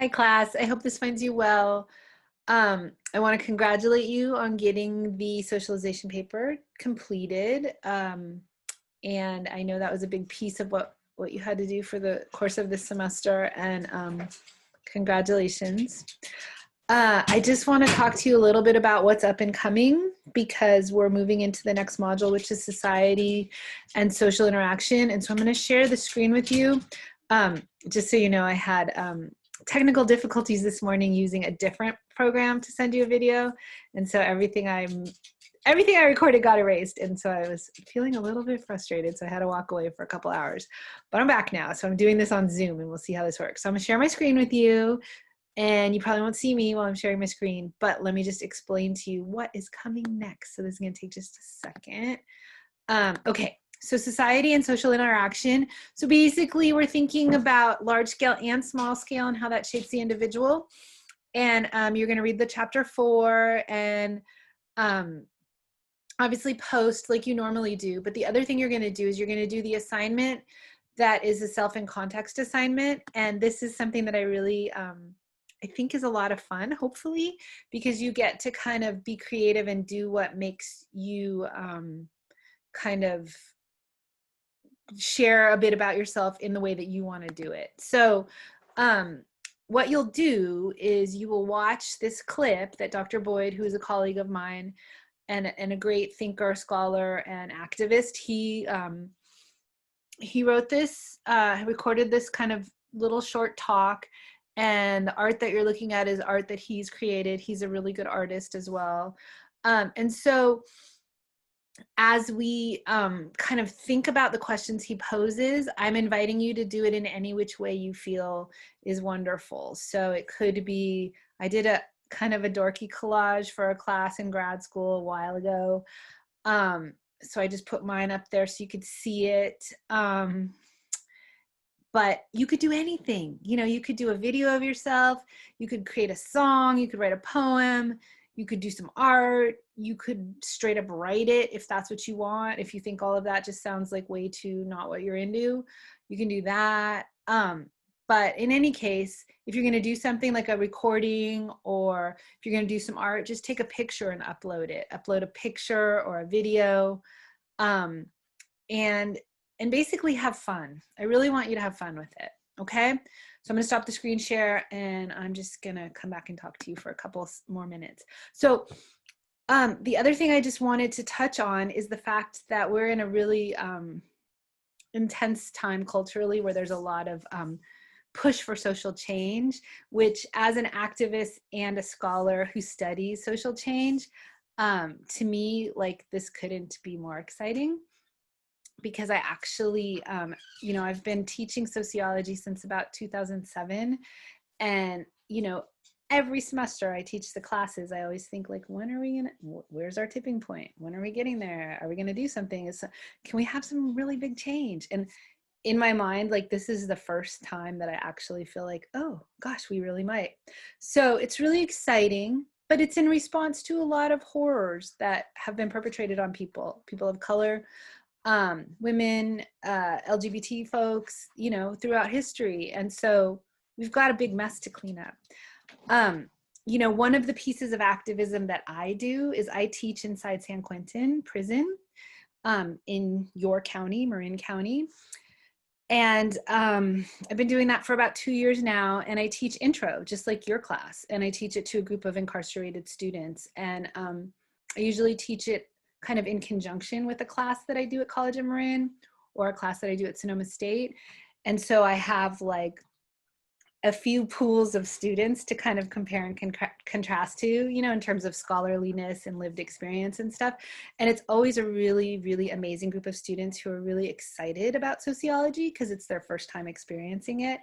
Hi, class. I hope this finds you well. I want to congratulate you on getting the socialization paper completed. And I know that was a big piece of what you had to do for the course of this semester. And congratulations. I just want to talk to you a little bit about what's up and coming because we're moving into the next module, which is society and social interaction. And so I'm going to share the screen with you. Just so you know, I had technical difficulties this morning using a different program to send you a video. And so everything I recorded got erased. And so I was feeling a little bit frustrated. So I had to walk away for a couple hours, but I'm back now. So I'm doing this on Zoom and we'll see how this works. So I'm gonna share my screen with you and you probably won't see me while I'm sharing my screen, but let me just explain to you what is coming next. So this is gonna take just a second. Okay, so society and social interaction. So basically we're thinking about large scale and small scale and how that shapes the individual. And you're gonna read the chapter 4 and obviously post like you normally do. But the other thing you're gonna do is you're gonna do the assignment that is a self and context assignment. And this is something that I really, I think is a lot of fun, hopefully, because you get to kind of be creative and do what makes you kind of share a bit about yourself in the way that you want to do it. So what you'll do is you will watch this clip that Dr. Boyd, who is a colleague of mine and a great thinker, scholar, and activist, he wrote this, recorded this kind of little short talk, and the art that you're looking at is art that he's created. He's a really good artist as well. And so as we kind of think about the questions he poses, I'm inviting you to do it in any which way you feel is wonderful. So it could be, I did a kind of a dorky collage for a class in grad school a while ago. So I just put mine up there so you could see it. But you could do anything. You know, you could do a video of yourself, you could create a song, you could write a poem, you could do some art, you could straight up write it if that's what you want. If you think all of that just sounds like way too not what you're into, you can do that. But in any case, if you're going to do something like a recording or if you're going to do some art, just take a picture and upload it. Upload a picture or a video, and basically have fun. I really want you to have fun with it, okay? So I'm gonna stop the screen share and I'm just gonna come back and talk to you for a couple more minutes. So the other thing I just wanted to touch on is the fact that we're in a really intense time culturally where there's a lot of push for social change, which as an activist and a scholar who studies social change, to me, like this couldn't be more exciting. Because I actually, you know, I've been teaching sociology since about 2007. And, you know, every semester I teach the classes, I always think like, when are we gonna, where's our tipping point? When are we getting there? Are we gonna do something? Can we have some really big change? And in my mind, like this is the first time that I actually feel like, oh gosh, we really might. So it's really exciting, but it's in response to a lot of horrors that have been perpetrated on people of color, women, LGBT folks, you know, throughout history. And so we've got a big mess to clean up. You know, one of the pieces of activism that I do is I teach inside San Quentin prison in York County, Marin County. And I've been doing that for about 2 years now. And I teach intro, just like your class. And I teach it to a group of incarcerated students. And I usually teach it kind of in conjunction with a class that I do at College of Marin or a class that I do at Sonoma State. And so I have like a few pools of students to kind of compare and contrast to, you know, in terms of scholarliness and lived experience and stuff. And it's always a really, really amazing group of students who are really excited about sociology because it's their first time experiencing it.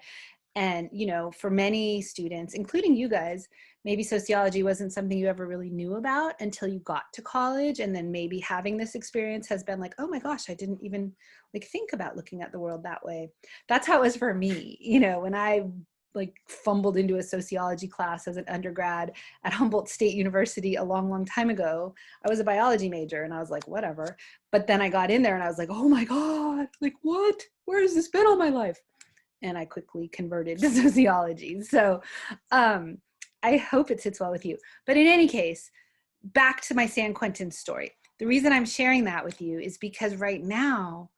And, you know, for many students, including you guys, maybe sociology wasn't something you ever really knew about until you got to college. And then maybe having this experience has been like, oh my gosh, I didn't even like think about looking at the world that way. That's how it was for me. You know, when I like fumbled into a sociology class as an undergrad at Humboldt State University a long, long time ago, I was a biology major and I was like, whatever. But then I got in there and I was like, oh my God, like what? Where has this been all my life? and I quickly converted to sociology. So I hope it sits well with you. But in any case, back to my San Quentin story. The reason I'm sharing that with you is because right now,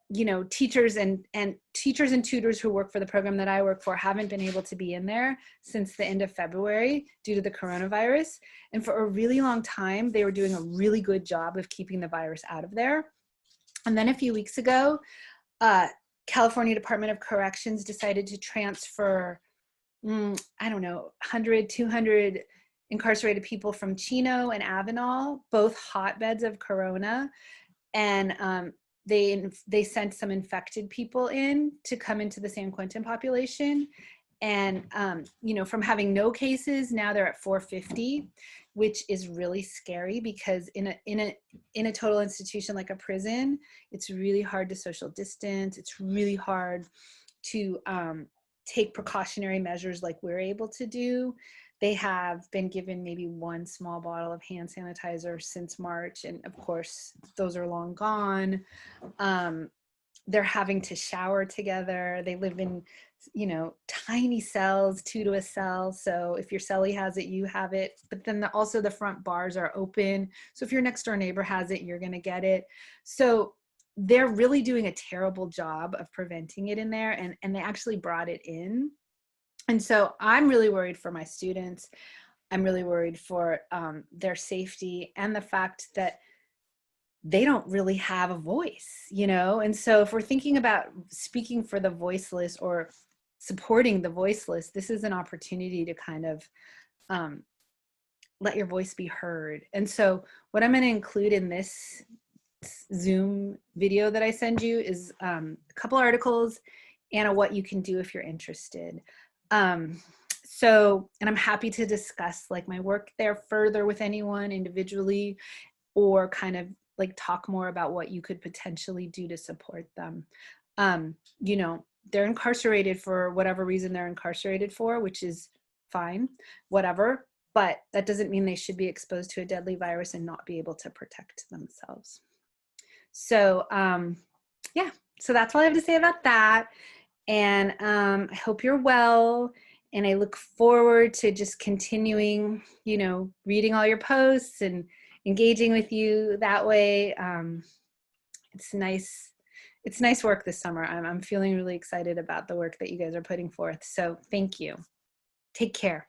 you know, teachers and tutors who work for the program that I work for haven't been able to be in there since the end of February due to the coronavirus. And for a really long time, they were doing a really good job of keeping the virus out of there. And then a few weeks ago, California Department of Corrections decided to transfer, I don't know, 100, 200 incarcerated people from Chino and Avenal, both hotbeds of corona. And they sent some infected people in to come into the San Quentin population. And, you know, from having no cases, now they're at 450, which is really scary because in a total institution like a prison, it's really hard to social distance. It's really hard to take precautionary measures like we're able to do. They have been given maybe one small bottle of hand sanitizer since March, and of course, those are long gone. They're having to shower together. They live in, you know, tiny cells, 2 to a cell. So if your cellie has it, you have it. But then also the front bars are open. So if your next door neighbor has it, you're going to get it. So they're really doing a terrible job of preventing it in there. And they actually brought it in. And so I'm really worried for my students. I'm really worried for their safety and the fact that they don't really have a voice, you know? And so if we're thinking about speaking for the voiceless or supporting the voiceless, this is an opportunity to kind of let your voice be heard. And so what I'm going to include in this Zoom video that I send you is a couple articles and a what you can do if you're interested. So, and I'm happy to discuss like my work there further with anyone individually, or kind of like talk more about what you could potentially do to support them. You know, they're incarcerated for whatever reason they're incarcerated for, which is fine, whatever, but that doesn't mean they should be exposed to a deadly virus and not be able to protect themselves. So yeah, so that's all I have to say about that. And I hope you're well. And I look forward to just continuing, you know, reading all your posts and engaging with you that way. It's nice. It's nice work this summer. I'm feeling really excited about the work that you guys are putting forth. So thank you. Take care.